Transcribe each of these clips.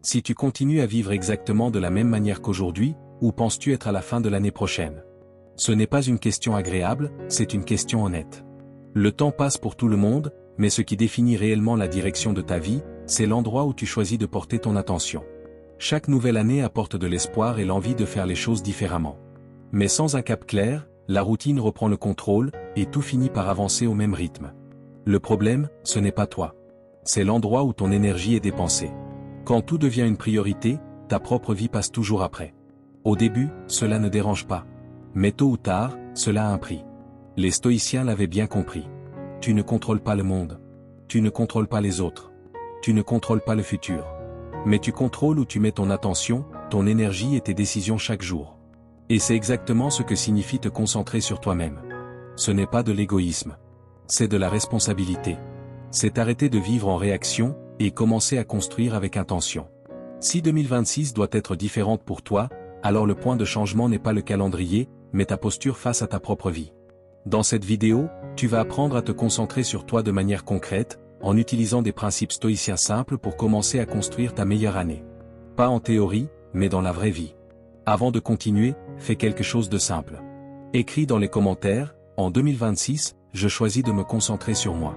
Si tu continues à vivre exactement de la même manière qu'aujourd'hui, où penses-tu être à la fin de l'année prochaine? Ce n'est pas une question agréable, c'est une question honnête. Le temps passe pour tout le monde, mais ce qui définit réellement la direction de ta vie, c'est l'endroit où tu choisis de porter ton attention. Chaque nouvelle année apporte de l'espoir et l'envie de faire les choses différemment. Mais sans un cap clair, la routine reprend le contrôle, et tout finit par avancer au même rythme. Le problème, ce n'est pas toi. C'est l'endroit où ton énergie est dépensée. Quand tout devient une priorité, ta propre vie passe toujours après. Au début, cela ne dérange pas. Mais tôt ou tard, cela a un prix. Les stoïciens l'avaient bien compris. Tu ne contrôles pas le monde. Tu ne contrôles pas les autres. Tu ne contrôles pas le futur. Mais tu contrôles où tu mets ton attention, ton énergie et tes décisions chaque jour. Et c'est exactement ce que signifie te concentrer sur toi-même. Ce n'est pas de l'égoïsme. C'est de la responsabilité. C'est arrêter de vivre en réaction, et commencer à construire avec intention. Si 2026 doit être différente pour toi, alors le point de changement n'est pas le calendrier, mais ta posture face à ta propre vie. Dans cette vidéo, tu vas apprendre à te concentrer sur toi de manière concrète, en utilisant des principes stoïciens simples pour commencer à construire ta meilleure année. Pas en théorie, mais dans la vraie vie. Avant de continuer, fais quelque chose de simple. Écris dans les commentaires, en 2026, je choisis de me concentrer sur moi.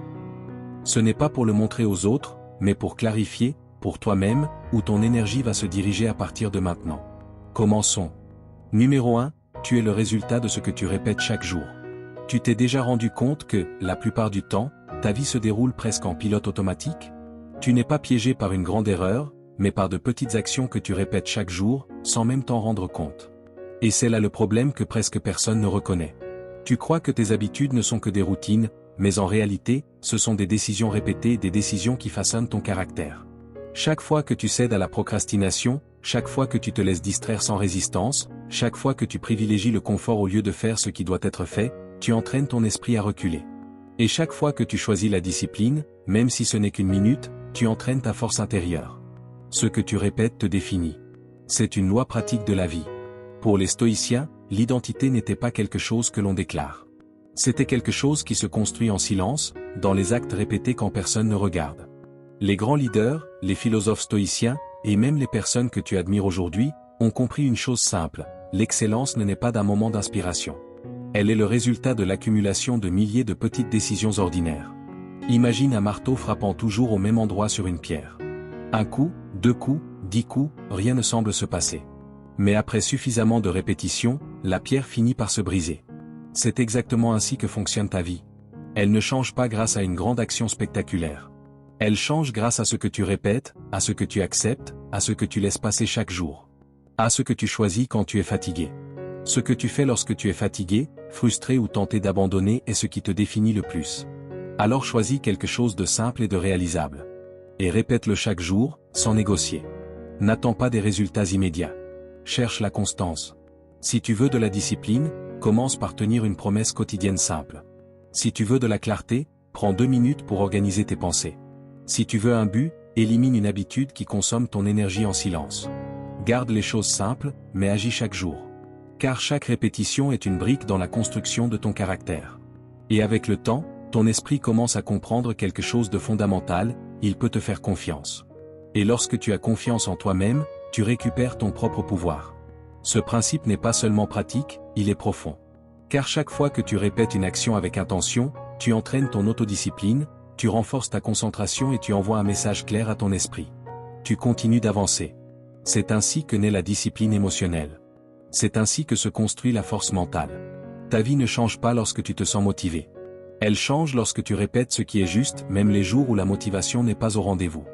Ce n'est pas pour le montrer aux autres, mais pour clarifier, pour toi-même, où ton énergie va se diriger à partir de maintenant. Commençons. Numéro 1, tu es le résultat de ce que tu répètes chaque jour. Tu t'es déjà rendu compte que, la plupart du temps, ta vie se déroule presque en pilote automatique? Tu n'es pas piégé par une grande erreur, mais par de petites actions que tu répètes chaque jour, sans même t'en rendre compte. Et c'est là le problème que presque personne ne reconnaît. Tu crois que tes habitudes ne sont que des routines, mais en réalité, ce sont des décisions répétées, des décisions qui façonnent ton caractère. Chaque fois que tu cèdes à la procrastination, chaque fois que tu te laisses distraire sans résistance, chaque fois que tu privilégies le confort au lieu de faire ce qui doit être fait, tu entraînes ton esprit à reculer. Et chaque fois que tu choisis la discipline, même si ce n'est qu'une minute, tu entraînes ta force intérieure. Ce que tu répètes te définit. C'est une loi pratique de la vie. Pour les stoïciens, l'identité n'était pas quelque chose que l'on déclare. C'était quelque chose qui se construit en silence, dans les actes répétés quand personne ne regarde. Les grands leaders, les philosophes stoïciens, et même les personnes que tu admires aujourd'hui, ont compris une chose simple, l'excellence ne naît pas d'un moment d'inspiration. Elle est le résultat de l'accumulation de milliers de petites décisions ordinaires. Imagine un marteau frappant toujours au même endroit sur une pierre. Un coup, 2 coups, 10 coups, rien ne semble se passer. Mais après suffisamment de répétitions, la pierre finit par se briser. C'est exactement ainsi que fonctionne ta vie. Elle ne change pas grâce à une grande action spectaculaire. Elle change grâce à ce que tu répètes, à ce que tu acceptes, à ce que tu laisses passer chaque jour. À ce que tu choisis quand tu es fatigué. Ce que tu fais lorsque tu es fatigué, frustré ou tenté d'abandonner est ce qui te définit le plus. Alors choisis quelque chose de simple et de réalisable. Et répète-le chaque jour, sans négocier. N'attends pas des résultats immédiats. Cherche la constance. Si tu veux de la discipline, commence par tenir une promesse quotidienne simple. Si tu veux de la clarté, prends 2 minutes pour organiser tes pensées. Si tu veux un but, élimine une habitude qui consomme ton énergie en silence. Garde les choses simples, mais agis chaque jour. Car chaque répétition est une brique dans la construction de ton caractère. Et avec le temps, ton esprit commence à comprendre quelque chose de fondamental, il peut te faire confiance. Et lorsque tu as confiance en toi-même, tu récupères ton propre pouvoir. Ce principe n'est pas seulement pratique, il est profond. Car chaque fois que tu répètes une action avec intention, tu entraînes ton autodiscipline, tu renforces ta concentration et tu envoies un message clair à ton esprit. Tu continues d'avancer. C'est ainsi que naît la discipline émotionnelle. C'est ainsi que se construit la force mentale. Ta vie ne change pas lorsque tu te sens motivé. Elle change lorsque tu répètes ce qui est juste, même les jours où la motivation n'est pas au rendez-vous.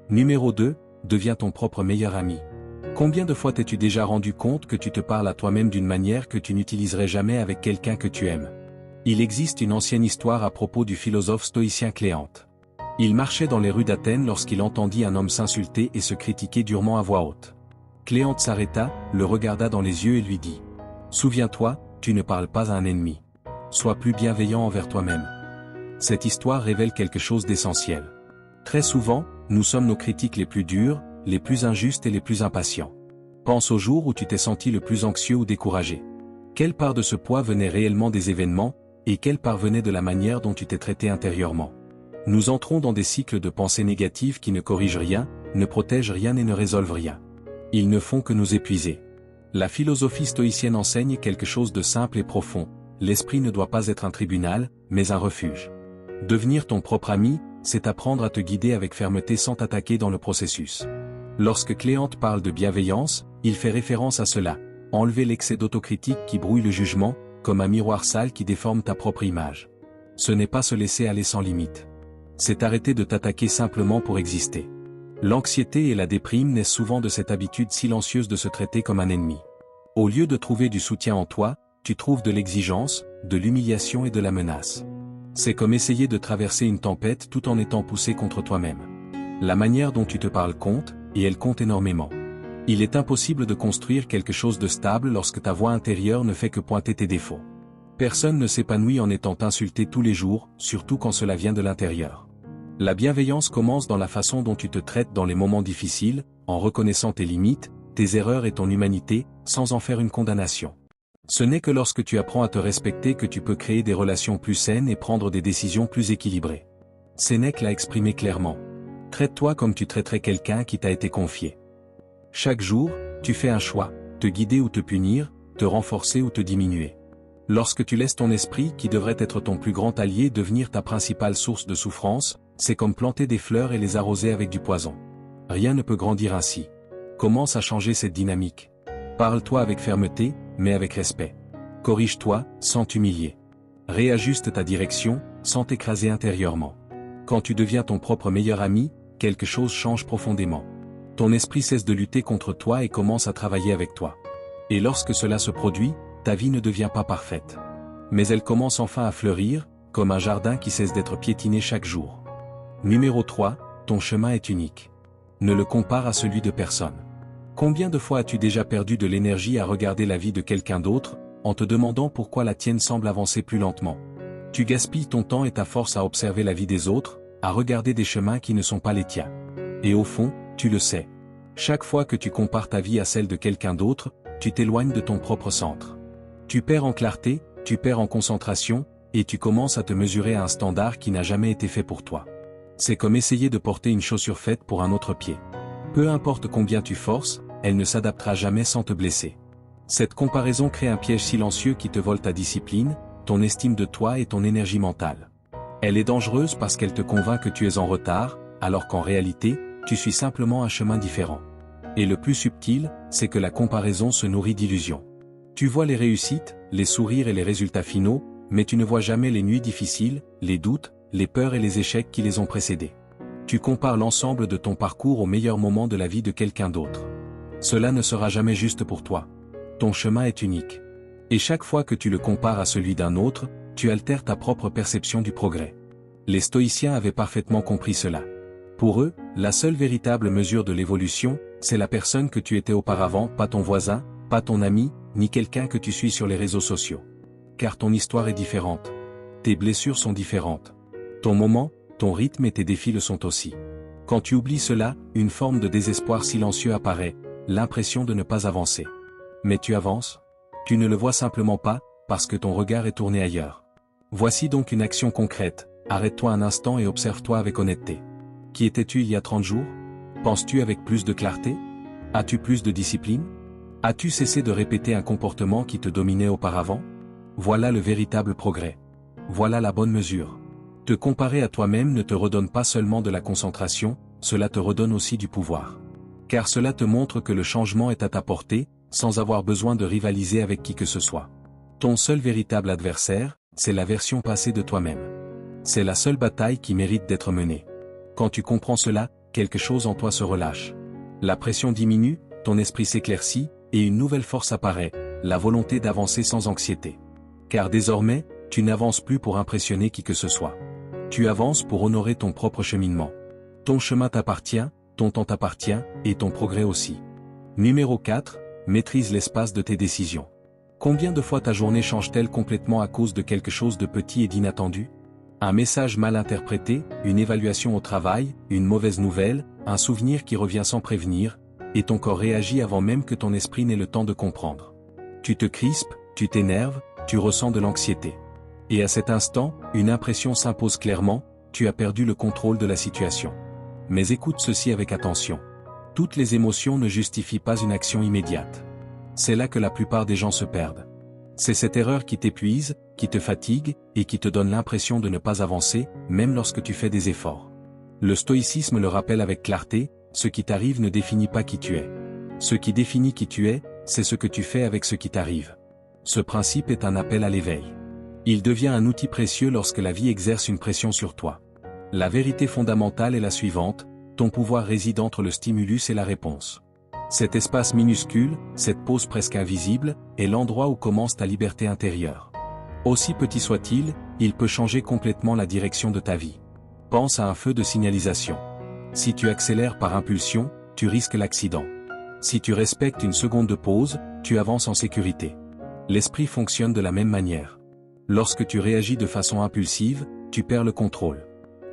Numéro 2, deviens ton propre meilleur ami. Combien de fois t'es-tu déjà rendu compte que tu te parles à toi-même d'une manière que tu n'utiliserais jamais avec quelqu'un que tu aimes? Il existe une ancienne histoire à propos du philosophe stoïcien Cléante. Il marchait dans les rues d'Athènes lorsqu'il entendit un homme s'insulter et se critiquer durement à voix haute. Cléante s'arrêta, le regarda dans les yeux et lui dit « Souviens-toi, tu ne parles pas à un ennemi. Sois plus bienveillant envers toi-même. » Cette histoire révèle quelque chose d'essentiel. Très souvent, nous sommes nos critiques les plus dures, les plus injustes et les plus impatients. Pense au jour où tu t'es senti le plus anxieux ou découragé. Quelle part de ce poids venait réellement des événements, et quelle part venait de la manière dont tu t'es traité intérieurement? Nous entrons dans des cycles de pensées négatives qui ne corrigent rien, ne protègent rien et ne résolvent rien. Ils ne font que nous épuiser. La philosophie stoïcienne enseigne quelque chose de simple et profond: l'esprit ne doit pas être un tribunal, mais un refuge. Devenir ton propre ami, c'est apprendre à te guider avec fermeté sans t'attaquer dans le processus. Lorsque Cléante parle de bienveillance, il fait référence à cela: enlever l'excès d'autocritique qui brouille le jugement, comme un miroir sale qui déforme ta propre image. Ce n'est pas se laisser aller sans limite. C'est arrêter de t'attaquer simplement pour exister. L'anxiété et la déprime naissent souvent de cette habitude silencieuse de se traiter comme un ennemi. Au lieu de trouver du soutien en toi, tu trouves de l'exigence, de l'humiliation et de la menace. C'est comme essayer de traverser une tempête tout en étant poussé contre toi-même. La manière dont tu te parles compte, et elle compte énormément. Il est impossible de construire quelque chose de stable lorsque ta voix intérieure ne fait que pointer tes défauts. Personne ne s'épanouit en étant insulté tous les jours, surtout quand cela vient de l'intérieur. La bienveillance commence dans la façon dont tu te traites dans les moments difficiles, en reconnaissant tes limites, tes erreurs et ton humanité, sans en faire une condamnation. Ce n'est que lorsque tu apprends à te respecter que tu peux créer des relations plus saines et prendre des décisions plus équilibrées. Sénèque l'a exprimé clairement. Traite-toi comme tu traiterais quelqu'un qui t'a été confié. Chaque jour, tu fais un choix: te guider ou te punir, te renforcer ou te diminuer. Lorsque tu laisses ton esprit, qui devrait être ton plus grand allié, devenir ta principale source de souffrance, c'est comme planter des fleurs et les arroser avec du poison. Rien ne peut grandir ainsi. Commence à changer cette dynamique. Parle-toi avec fermeté, mais avec respect. Corrige-toi, sans t'humilier. Réajuste ta direction, sans t'écraser intérieurement. Quand tu deviens ton propre meilleur ami, quelque chose change profondément. Ton esprit cesse de lutter contre toi et commence à travailler avec toi. Et lorsque cela se produit, ta vie ne devient pas parfaite. Mais elle commence enfin à fleurir, comme un jardin qui cesse d'être piétiné chaque jour. Numéro 3, ton chemin est unique. Ne le compare à celui de personne. Combien de fois as-tu déjà perdu de l'énergie à regarder la vie de quelqu'un d'autre, en te demandant pourquoi la tienne semble avancer plus lentement? Tu gaspilles ton temps et ta force à observer la vie des autres, à regarder des chemins qui ne sont pas les tiens. Et au fond, tu le sais. Chaque fois que tu compares ta vie à celle de quelqu'un d'autre, tu t'éloignes de ton propre centre. Tu perds en clarté, tu perds en concentration, et tu commences à te mesurer à un standard qui n'a jamais été fait pour toi. C'est comme essayer de porter une chaussure faite pour un autre pied. Peu importe combien tu forces, elle ne s'adaptera jamais sans te blesser. Cette comparaison crée un piège silencieux qui te vole ta discipline, ton estime de toi et ton énergie mentale. Elle est dangereuse parce qu'elle te convainc que tu es en retard, alors qu'en réalité, tu suis simplement un chemin différent. Et le plus subtil, c'est que la comparaison se nourrit d'illusions. Tu vois les réussites, les sourires et les résultats finaux, mais tu ne vois jamais les nuits difficiles, les doutes, les peurs et les échecs qui les ont précédés. Tu compares l'ensemble de ton parcours au meilleur moment de la vie de quelqu'un d'autre. Cela ne sera jamais juste pour toi. Ton chemin est unique. Et chaque fois que tu le compares à celui d'un autre, tu altères ta propre perception du progrès. Les stoïciens avaient parfaitement compris cela. Pour eux, la seule véritable mesure de l'évolution, c'est la personne que tu étais auparavant, pas ton voisin, pas ton ami, ni quelqu'un que tu suis sur les réseaux sociaux. Car ton histoire est différente. Tes blessures sont différentes. Ton moment, ton rythme et tes défis le sont aussi. Quand tu oublies cela, une forme de désespoir silencieux apparaît, l'impression de ne pas avancer. Mais tu avances? Tu ne le vois simplement pas, parce que ton regard est tourné ailleurs. Voici donc une action concrète: arrête-toi un instant et observe-toi avec honnêteté. Qui étais-tu il y a 30 jours? Penses-tu avec plus de clarté? As-tu plus de discipline? As-tu cessé de répéter un comportement qui te dominait auparavant? Voilà le véritable progrès. Voilà la bonne mesure. Te comparer à toi-même ne te redonne pas seulement de la concentration, cela te redonne aussi du pouvoir. Car cela te montre que le changement est à ta portée, sans avoir besoin de rivaliser avec qui que ce soit. Ton seul véritable adversaire, c'est la version passée de toi-même. C'est la seule bataille qui mérite d'être menée. Quand tu comprends cela, quelque chose en toi se relâche. La pression diminue, ton esprit s'éclaircit, et une nouvelle force apparaît, la volonté d'avancer sans anxiété. Car désormais, tu n'avances plus pour impressionner qui que ce soit. Tu avances pour honorer ton propre cheminement. Ton chemin t'appartient, ton temps t'appartient, et ton progrès aussi. Numéro 4, maîtrise l'espace de tes décisions. Combien de fois ta journée change-t-elle complètement à cause de quelque chose de petit et d'inattendu? Un message mal interprété, une évaluation au travail, une mauvaise nouvelle, un souvenir qui revient sans prévenir, et ton corps réagit avant même que ton esprit n'ait le temps de comprendre. Tu te crispes, tu t'énerves, tu ressens de l'anxiété. Et à cet instant, une impression s'impose clairement: tu as perdu le contrôle de la situation. Mais écoute ceci avec attention. Toutes les émotions ne justifient pas une action immédiate. C'est là que la plupart des gens se perdent. C'est cette erreur qui t'épuise, qui te fatigue, et qui te donne l'impression de ne pas avancer, même lorsque tu fais des efforts. Le stoïcisme le rappelle avec clarté, ce qui t'arrive ne définit pas qui tu es. Ce qui définit qui tu es, c'est ce que tu fais avec ce qui t'arrive. Ce principe est un appel à l'éveil. Il devient un outil précieux lorsque la vie exerce une pression sur toi. La vérité fondamentale est la suivante, ton pouvoir réside entre le stimulus et la réponse. Cet espace minuscule, cette pause presque invisible, est l'endroit où commence ta liberté intérieure. Aussi petit soit-il, il peut changer complètement la direction de ta vie. Pense à un feu de signalisation. Si tu accélères par impulsion, tu risques l'accident. Si tu respectes une seconde de pause, tu avances en sécurité. L'esprit fonctionne de la même manière. Lorsque tu réagis de façon impulsive, tu perds le contrôle.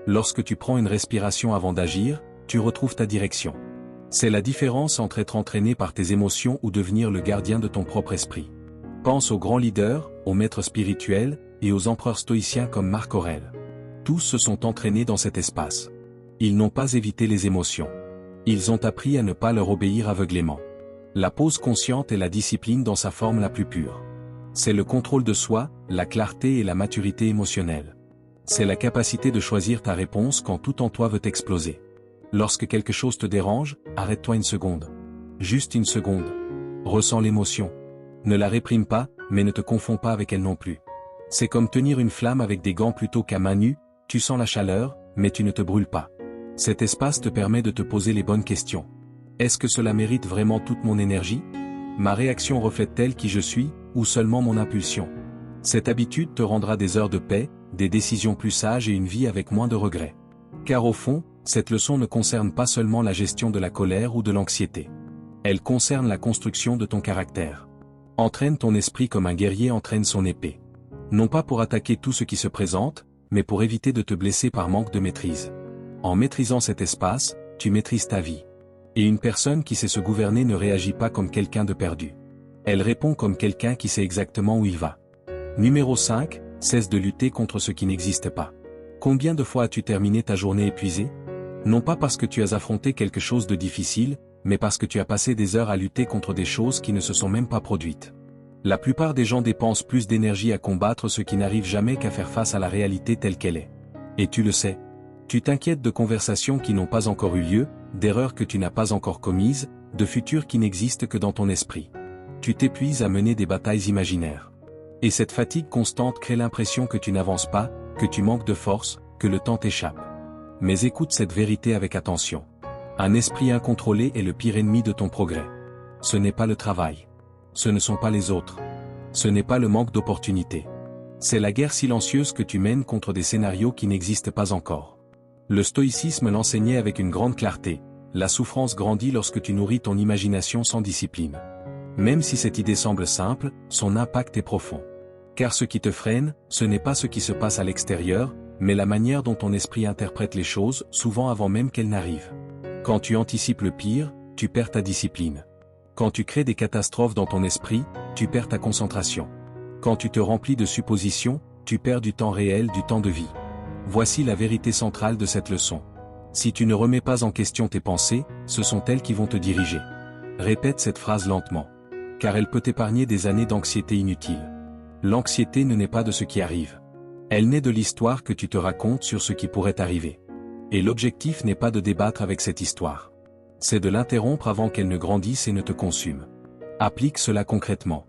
Lorsque tu prends une respiration avant d'agir, tu retrouves ta direction. C'est la différence entre être entraîné par tes émotions ou devenir le gardien de ton propre esprit. Pense aux grands leaders, aux maîtres spirituels, et aux empereurs stoïciens comme Marc Aurèle. Tous se sont entraînés dans cet espace. Ils n'ont pas évité les émotions. Ils ont appris à ne pas leur obéir aveuglément. La pause consciente est la discipline dans sa forme la plus pure. C'est le contrôle de soi, la clarté et la maturité émotionnelle. C'est la capacité de choisir ta réponse quand tout en toi veut exploser. Lorsque quelque chose te dérange, arrête-toi une seconde. Juste une seconde. Ressens l'émotion. Ne la réprime pas, mais ne te confonds pas avec elle non plus. C'est comme tenir une flamme avec des gants plutôt qu'à main nue, tu sens la chaleur, mais tu ne te brûles pas. Cet espace te permet de te poser les bonnes questions. Est-ce que cela mérite vraiment toute mon énergie? Ma réaction reflète-t-elle qui je suis, ou seulement mon impulsion? Cette habitude te rendra des heures de paix, des décisions plus sages et une vie avec moins de regrets. Car au fond, cette leçon ne concerne pas seulement la gestion de la colère ou de l'anxiété. Elle concerne la construction de ton caractère. Entraîne ton esprit comme un guerrier entraîne son épée. Non pas pour attaquer tout ce qui se présente, mais pour éviter de te blesser par manque de maîtrise. En maîtrisant cet espace, tu maîtrises ta vie. Et une personne qui sait se gouverner ne réagit pas comme quelqu'un de perdu. Elle répond comme quelqu'un qui sait exactement où il va. Numéro 5, cesse de lutter contre ce qui n'existe pas. Combien de fois as-tu terminé ta journée épuisée? Non pas parce que tu as affronté quelque chose de difficile, mais parce que tu as passé des heures à lutter contre des choses qui ne se sont même pas produites. La plupart des gens dépensent plus d'énergie à combattre ce qui n'arrive jamais qu'à faire face à la réalité telle qu'elle est. Et tu le sais. Tu t'inquiètes de conversations qui n'ont pas encore eu lieu, d'erreurs que tu n'as pas encore commises, de futurs qui n'existent que dans ton esprit. Tu t'épuises à mener des batailles imaginaires. Et cette fatigue constante crée l'impression que tu n'avances pas, que tu manques de force, que le temps t'échappe. Mais écoute cette vérité avec attention. Un esprit incontrôlé est le pire ennemi de ton progrès. Ce n'est pas le travail. Ce ne sont pas les autres. Ce n'est pas le manque d'opportunités. C'est la guerre silencieuse que tu mènes contre des scénarios qui n'existent pas encore. Le stoïcisme l'enseignait avec une grande clarté. La souffrance grandit lorsque tu nourris ton imagination sans discipline. Même si cette idée semble simple, son impact est profond. Car ce qui te freine, ce n'est pas ce qui se passe à l'extérieur, mais la manière dont ton esprit interprète les choses, souvent avant même qu'elles n'arrivent. Quand tu anticipes le pire, tu perds ta discipline. Quand tu crées des catastrophes dans ton esprit, tu perds ta concentration. Quand tu te remplis de suppositions, tu perds du temps réel, du temps de vie. Voici la vérité centrale de cette leçon. Si tu ne remets pas en question tes pensées, ce sont elles qui vont te diriger. Répète cette phrase lentement. Car elle peut t'épargner des années d'anxiété inutile. L'anxiété ne naît pas de ce qui arrive. Elle naît de l'histoire que tu te racontes sur ce qui pourrait arriver. Et l'objectif n'est pas de débattre avec cette histoire. C'est de l'interrompre avant qu'elle ne grandisse et ne te consume. Applique cela concrètement.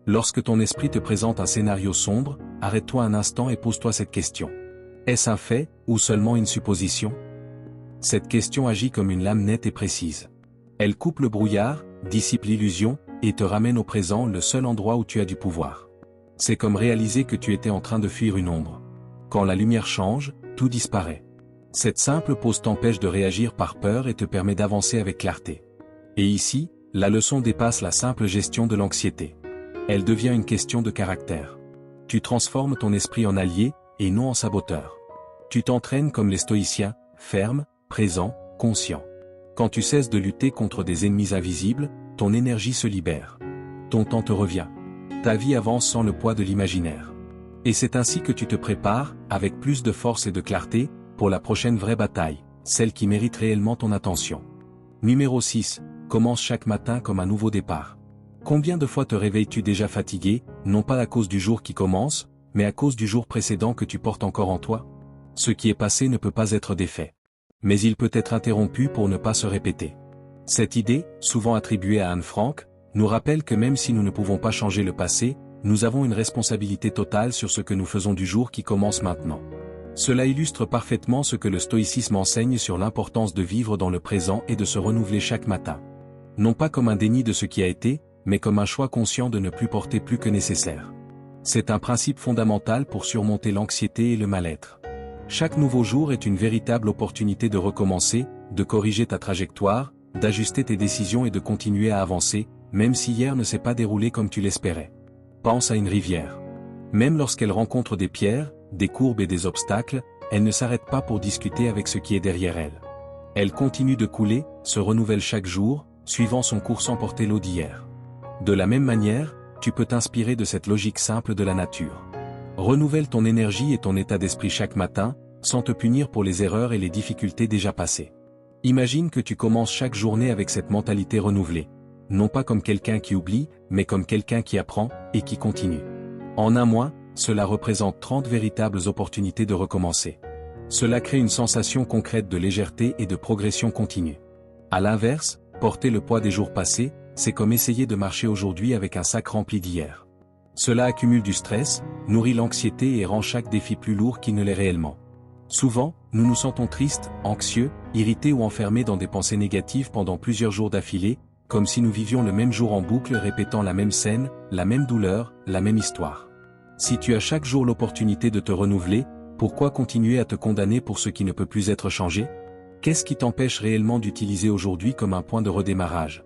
Lorsque ton esprit te présente un scénario sombre, arrête-toi un instant et pose-toi cette question. Est-ce un fait, ou seulement une supposition? Cette question agit comme une lame nette et précise. Elle coupe le brouillard, dissipe l'illusion, et te ramène au présent, le seul endroit où tu as du pouvoir. C'est comme réaliser que tu étais en train de fuir une ombre. Quand la lumière change, tout disparaît. Cette simple pause t'empêche de réagir par peur et te permet d'avancer avec clarté. Et ici, la leçon dépasse la simple gestion de l'anxiété. Elle devient une question de caractère. Tu transformes ton esprit en allié, et non en saboteur. Tu t'entraînes comme les stoïciens, ferme, présent, conscient. Quand tu cesses de lutter contre des ennemis invisibles, ton énergie se libère. Ton temps te revient. Ta vie avance sans le poids de l'imaginaire. Et c'est ainsi que tu te prépares, avec plus de force et de clarté, pour la prochaine vraie bataille, celle qui mérite réellement ton attention. Numéro 6. Commence chaque matin comme un nouveau départ. Combien de fois te réveilles-tu déjà fatigué, non pas à cause du jour qui commence, mais à cause du jour précédent que tu portes encore en toi? Ce qui est passé ne peut pas être défait. Mais il peut être interrompu pour ne pas se répéter. Cette idée, souvent attribuée à Anne Frank, nous rappelle que même si nous ne pouvons pas changer le passé, nous avons une responsabilité totale sur ce que nous faisons du jour qui commence maintenant. Cela illustre parfaitement ce que le stoïcisme enseigne sur l'importance de vivre dans le présent et de se renouveler chaque matin. Non pas comme un déni de ce qui a été, mais comme un choix conscient de ne plus porter plus que nécessaire. C'est un principe fondamental pour surmonter l'anxiété et le mal-être. Chaque nouveau jour est une véritable opportunité de recommencer, de corriger ta trajectoire, d'ajuster tes décisions et de continuer à avancer, même si hier ne s'est pas déroulé comme tu l'espérais. Pense à une rivière. Même lorsqu'elle rencontre des pierres, des courbes et des obstacles, elle ne s'arrête pas pour discuter avec ce qui est derrière elle. Elle continue de couler, se renouvelle chaque jour, suivant son cours sans porter l'eau d'hier. De la même manière, tu peux t'inspirer de cette logique simple de la nature. Renouvelle ton énergie et ton état d'esprit chaque matin, sans te punir pour les erreurs et les difficultés déjà passées. Imagine que tu commences chaque journée avec cette mentalité renouvelée. Non pas comme quelqu'un qui oublie, mais comme quelqu'un qui apprend, et qui continue. En un mois, cela représente 30 véritables opportunités de recommencer. Cela crée une sensation concrète de légèreté et de progression continue. À l'inverse, porter le poids des jours passés, c'est comme essayer de marcher aujourd'hui avec un sac rempli d'hier. Cela accumule du stress, nourrit l'anxiété et rend chaque défi plus lourd qu'il ne l'est réellement. Souvent, nous nous sentons tristes, anxieux, irrités ou enfermés dans des pensées négatives pendant plusieurs jours d'affilée, comme si nous vivions le même jour en boucle répétant la même scène, la même douleur, la même histoire. Si tu as chaque jour l'opportunité de te renouveler, pourquoi continuer à te condamner pour ce qui ne peut plus être changé? Qu'est-ce qui t'empêche réellement d'utiliser aujourd'hui comme un point de redémarrage?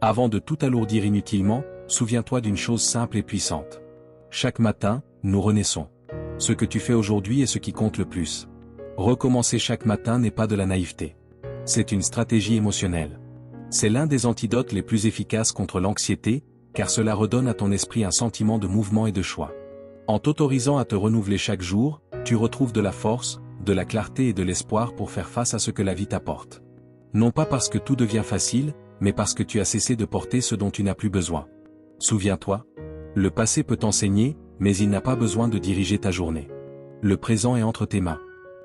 Avant de tout alourdir inutilement, souviens-toi d'une chose simple et puissante. Chaque matin, nous renaissons. Ce que tu fais aujourd'hui est ce qui compte le plus. Recommencer chaque matin n'est pas de la naïveté. C'est une stratégie émotionnelle. C'est l'un des antidotes les plus efficaces contre l'anxiété, car cela redonne à ton esprit un sentiment de mouvement et de choix. En t'autorisant à te renouveler chaque jour, tu retrouves de la force, de la clarté et de l'espoir pour faire face à ce que la vie t'apporte. Non pas parce que tout devient facile, mais parce que tu as cessé de porter ce dont tu n'as plus besoin. Souviens-toi, le passé peut t'enseigner, mais il n'a pas besoin de diriger ta journée. Le présent est entre tes mains.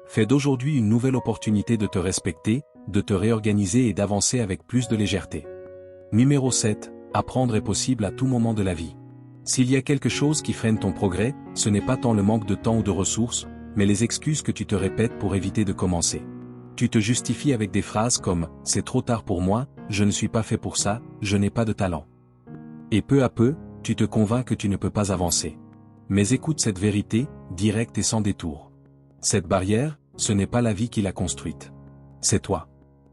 Fais d'aujourd'hui une nouvelle opportunité de te respecter, de te réorganiser et d'avancer avec plus de légèreté. Numéro 7. Apprendre est possible à tout moment de la vie. S'il y a quelque chose qui freine ton progrès, ce n'est pas tant le manque de temps ou de ressources, mais les excuses que tu te répètes pour éviter de commencer. Tu te justifies avec des phrases comme « c'est trop tard pour moi, je ne suis pas fait pour ça, je n'ai pas de talent ». Et peu à peu, tu te convaincs que tu ne peux pas avancer. Mais écoute cette vérité, directe et sans détour. Cette barrière, ce n'est pas la vie qui l'a construite. C'est toi.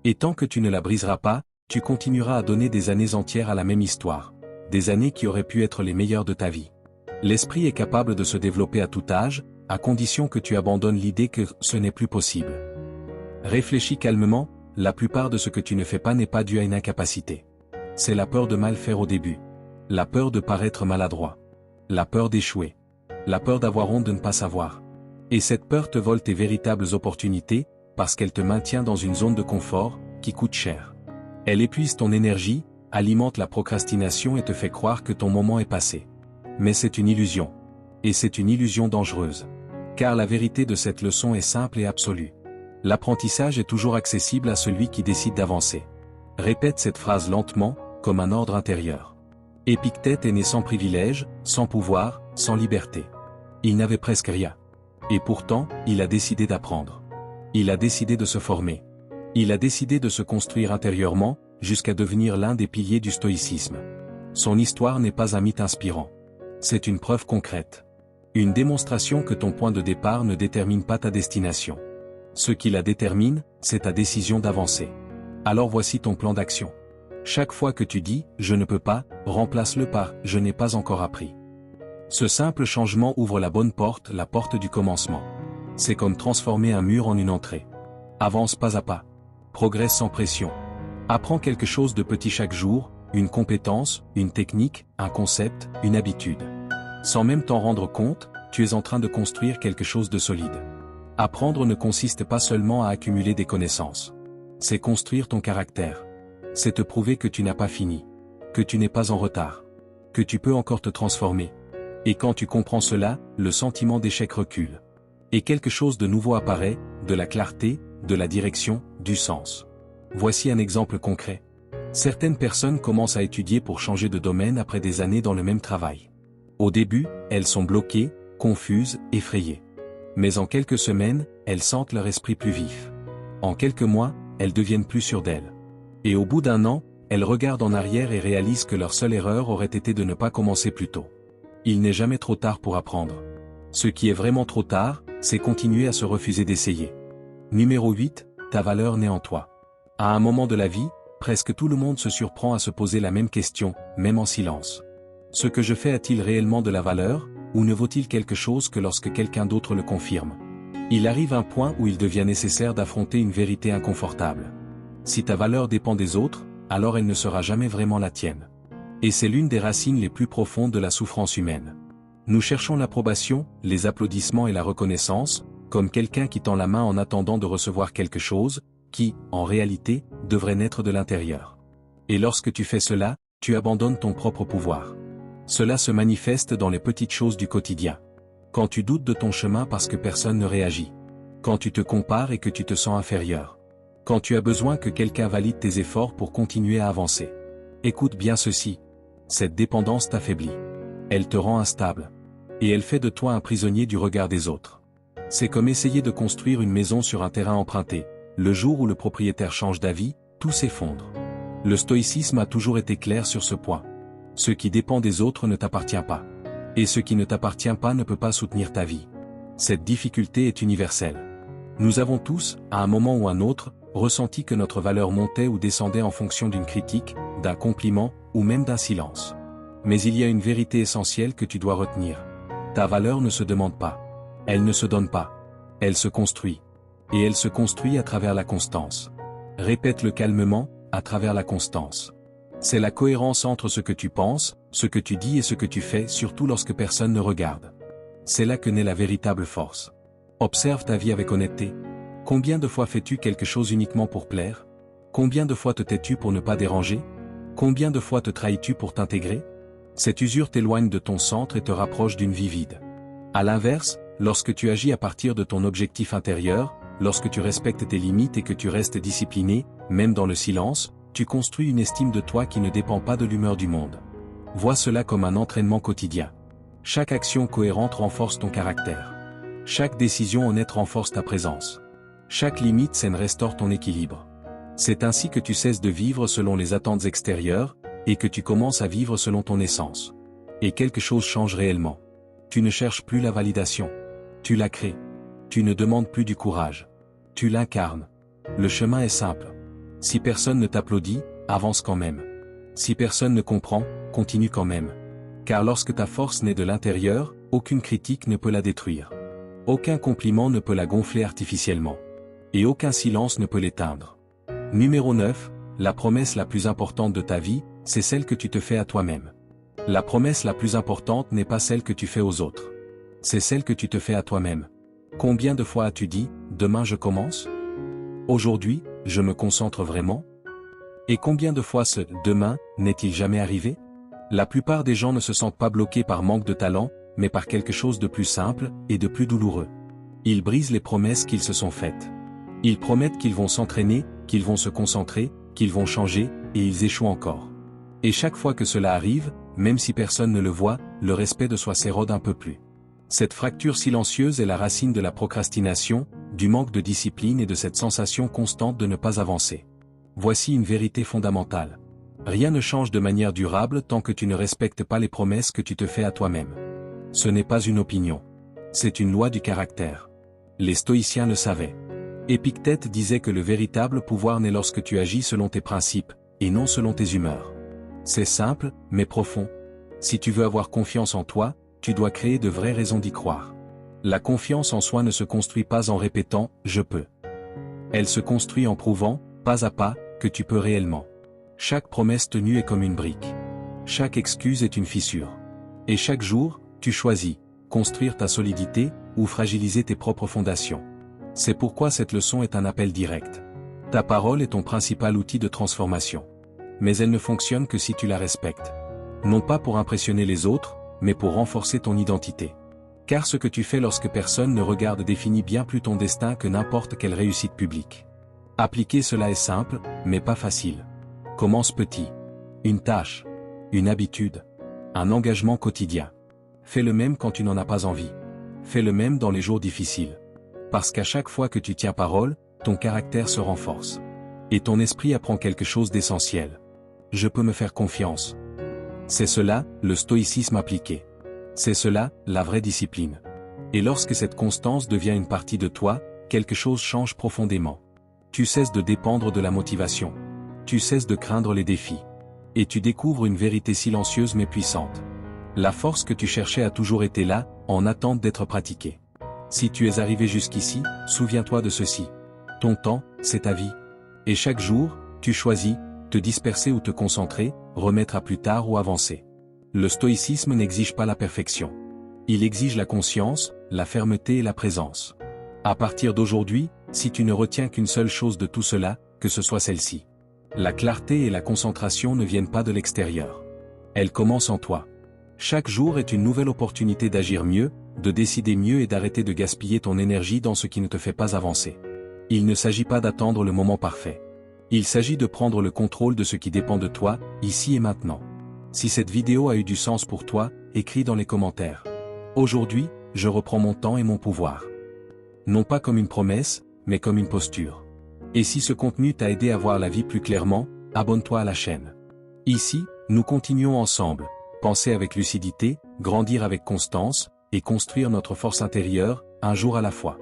Et tant que tu ne la briseras pas, tu continueras à donner des années entières à la même histoire. Des années qui auraient pu être les meilleures de ta vie. L'esprit est capable de se développer à tout âge, à condition que tu abandonnes l'idée que ce n'est plus possible. Réfléchis calmement, la plupart de ce que tu ne fais pas n'est pas dû à une incapacité. C'est la peur de mal faire au début. La peur de paraître maladroit. La peur d'échouer. La peur d'avoir honte de ne pas savoir. Et cette peur te vole tes véritables opportunités, parce qu'elle te maintient dans une zone de confort, qui coûte cher. Elle épuise ton énergie, alimente la procrastination et te fait croire que ton moment est passé. Mais c'est une illusion. Et c'est une illusion dangereuse. Car la vérité de cette leçon est simple et absolue. L'apprentissage est toujours accessible à celui qui décide d'avancer. Répète cette phrase lentement, comme un ordre intérieur. Épictète est né sans privilège, sans pouvoir, sans liberté. Il n'avait presque rien. Et pourtant, il a décidé d'apprendre. Il a décidé de se former. Il a décidé de se construire intérieurement, jusqu'à devenir l'un des piliers du stoïcisme. Son histoire n'est pas un mythe inspirant. C'est une preuve concrète. Une démonstration que ton point de départ ne détermine pas ta destination. Ce qui la détermine, c'est ta décision d'avancer. Alors voici ton plan d'action. Chaque fois que tu dis « je ne peux pas », remplace-le par « je n'ai pas encore appris ». Ce simple changement ouvre la bonne porte, la porte du commencement. C'est comme transformer un mur en une entrée. Avance pas à pas. Progresse sans pression. Apprends quelque chose de petit chaque jour, une compétence, une technique, un concept, une habitude. Sans même t'en rendre compte, tu es en train de construire quelque chose de solide. Apprendre ne consiste pas seulement à accumuler des connaissances. C'est construire ton caractère. c'est te prouver que tu n'as pas fini, que tu n'es pas en retard, que tu peux encore te transformer. Et quand tu comprends cela, le sentiment d'échec recule. Et quelque chose de nouveau apparaît, de la clarté, de la direction, du sens. Voici un exemple concret. Certaines personnes commencent à étudier pour changer de domaine après des années dans le même travail. Au début, elles sont bloquées, confuses, effrayées. Mais en quelques semaines, elles sentent leur esprit plus vif. En quelques mois, elles deviennent plus sûres d'elles. Et au bout d'un an, elles regardent en arrière et réalisent que leur seule erreur aurait été de ne pas commencer plus tôt. Il n'est jamais trop tard pour apprendre. Ce qui est vraiment trop tard, c'est continuer à se refuser d'essayer. Numéro 8, ta valeur naît en toi. À un moment de la vie, presque tout le monde se surprend à se poser la même question, même en silence. Ce que je fais a-t-il réellement de la valeur, ou ne vaut-il quelque chose que lorsque quelqu'un d'autre le confirme? Il arrive un point où il devient nécessaire d'affronter une vérité inconfortable. Si ta valeur dépend des autres, alors elle ne sera jamais vraiment la tienne. Et c'est l'une des racines les plus profondes de la souffrance humaine. Nous cherchons l'approbation, les applaudissements et la reconnaissance, comme quelqu'un qui tend la main en attendant de recevoir quelque chose, qui, en réalité, devrait naître de l'intérieur. Et lorsque tu fais cela, tu abandonnes ton propre pouvoir. Cela se manifeste dans les petites choses du quotidien. Quand tu doutes de ton chemin parce que personne ne réagit. Quand tu te compares et que tu te sens inférieur. Quand tu as besoin que quelqu'un valide tes efforts pour continuer à avancer. Écoute bien ceci. Cette dépendance t'affaiblit. Elle te rend instable. Et elle fait de toi un prisonnier du regard des autres. C'est comme essayer de construire une maison sur un terrain emprunté. Le jour où le propriétaire change d'avis, tout s'effondre. Le stoïcisme a toujours été clair sur ce point. Ce qui dépend des autres ne t'appartient pas. Et ce qui ne t'appartient pas ne peut pas soutenir ta vie. Cette difficulté est universelle. Nous avons tous, à un moment ou un autre, ressenti que notre valeur montait ou descendait en fonction d'une critique, d'un compliment, ou même d'un silence. Mais il y a une vérité essentielle que tu dois retenir. Ta valeur ne se demande pas. Elle ne se donne pas. Elle se construit. Et elle se construit à travers la constance. Répète-le calmement, à travers la constance. C'est la cohérence entre ce que tu penses, ce que tu dis et ce que tu fais, surtout lorsque personne ne regarde. C'est là que naît la véritable force. Observe ta vie avec honnêteté. Combien de fois fais-tu quelque chose uniquement pour plaire? Combien de fois te tais-tu pour ne pas déranger? Combien de fois te trahis-tu pour t'intégrer? Cette usure t'éloigne de ton centre et te rapproche d'une vie vide. À l'inverse, lorsque tu agis à partir de ton objectif intérieur, lorsque tu respectes tes limites et que tu restes discipliné, même dans le silence, tu construis une estime de toi qui ne dépend pas de l'humeur du monde. Vois cela comme un entraînement quotidien. Chaque action cohérente renforce ton caractère. Chaque décision honnête renforce ta présence. Chaque limite saine restaure ton équilibre. C'est ainsi que tu cesses de vivre selon les attentes extérieures, et que tu commences à vivre selon ton essence. Et quelque chose change réellement. Tu ne cherches plus la validation. Tu la crées. Tu ne demandes plus du courage. Tu l'incarnes. Le chemin est simple. Si personne ne t'applaudit, avance quand même. Si personne ne comprend, continue quand même. Car lorsque ta force naît de l'intérieur, aucune critique ne peut la détruire. Aucun compliment ne peut la gonfler artificiellement. Et aucun silence ne peut l'éteindre. Numéro 9, la promesse la plus importante de ta vie, c'est celle que tu te fais à toi-même. La promesse la plus importante n'est pas celle que tu fais aux autres. C'est celle que tu te fais à toi-même. Combien de fois as-tu dit « Demain je commence » ? Aujourd'hui, je me concentre vraiment ? Et combien de fois ce « demain » n'est-il jamais arrivé ? La plupart des gens ne se sentent pas bloqués par manque de talent, mais par quelque chose de plus simple et de plus douloureux. Ils brisent les promesses qu'ils se sont faites. Ils promettent qu'ils vont s'entraîner, qu'ils vont se concentrer, qu'ils vont changer, et ils échouent encore. Et chaque fois que cela arrive, même si personne ne le voit, le respect de soi s'érode un peu plus. Cette fracture silencieuse est la racine de la procrastination, du manque de discipline et de cette sensation constante de ne pas avancer. Voici une vérité fondamentale. Rien ne change de manière durable tant que tu ne respectes pas les promesses que tu te fais à toi-même. Ce n'est pas une opinion. C'est une loi du caractère. Les stoïciens le savaient. Épictète disait que le véritable pouvoir naît lorsque tu agis selon tes principes, et non selon tes humeurs. C'est simple, mais profond. Si tu veux avoir confiance en toi, tu dois créer de vraies raisons d'y croire. La confiance en soi ne se construit pas en répétant « je peux ». Elle se construit en prouvant, pas à pas, que tu peux réellement. Chaque promesse tenue est comme une brique. Chaque excuse est une fissure. Et chaque jour, tu choisis, construire ta solidité, ou fragiliser tes propres fondations. C'est pourquoi cette leçon est un appel direct. Ta parole est ton principal outil de transformation. mais elle ne fonctionne que si tu la respectes. Non pas pour impressionner les autres, mais pour renforcer ton identité. Car ce que tu fais lorsque personne ne regarde définit bien plus ton destin que n'importe quelle réussite publique. Appliquer cela est simple, mais pas facile. Commence petit. Une tâche. Une habitude. Un engagement quotidien. Fais le même quand tu n'en as pas envie. Fais le même dans les jours difficiles. Parce qu'à chaque fois que tu tiens parole, ton caractère se renforce. Et ton esprit apprend quelque chose d'essentiel. Je peux me faire confiance. C'est cela, le stoïcisme appliqué. C'est cela, la vraie discipline. Et lorsque cette constance devient une partie de toi, quelque chose change profondément. Tu cesses de dépendre de la motivation. Tu cesses de craindre les défis. Et tu découvres une vérité silencieuse mais puissante. La force que tu cherchais a toujours été là, en attente d'être pratiquée. Si tu es arrivé jusqu'ici, souviens-toi de ceci. Ton temps, c'est ta vie. Et chaque jour, tu choisis, te disperser ou te concentrer, remettre à plus tard ou avancer. Le stoïcisme n'exige pas la perfection. Il exige la conscience, la fermeté et la présence. À partir d'aujourd'hui, si tu ne retiens qu'une seule chose de tout cela, que ce soit celle-ci. La clarté et la concentration ne viennent pas de l'extérieur. Elles commencent en toi. Chaque jour est une nouvelle opportunité d'agir mieux, de décider mieux et d'arrêter de gaspiller ton énergie dans ce qui ne te fait pas avancer. Il ne s'agit pas d'attendre le moment parfait. Il s'agit de prendre le contrôle de ce qui dépend de toi, ici et maintenant. Si cette vidéo a eu du sens pour toi, écris dans les commentaires. Aujourd'hui, je reprends mon temps et mon pouvoir. Non pas comme une promesse, mais comme une posture. Et si ce contenu t'a aidé à voir la vie plus clairement, abonne-toi à la chaîne. Ici, nous continuons ensemble, penser avec lucidité, grandir avec constance, et construire notre force intérieure, un jour à la fois.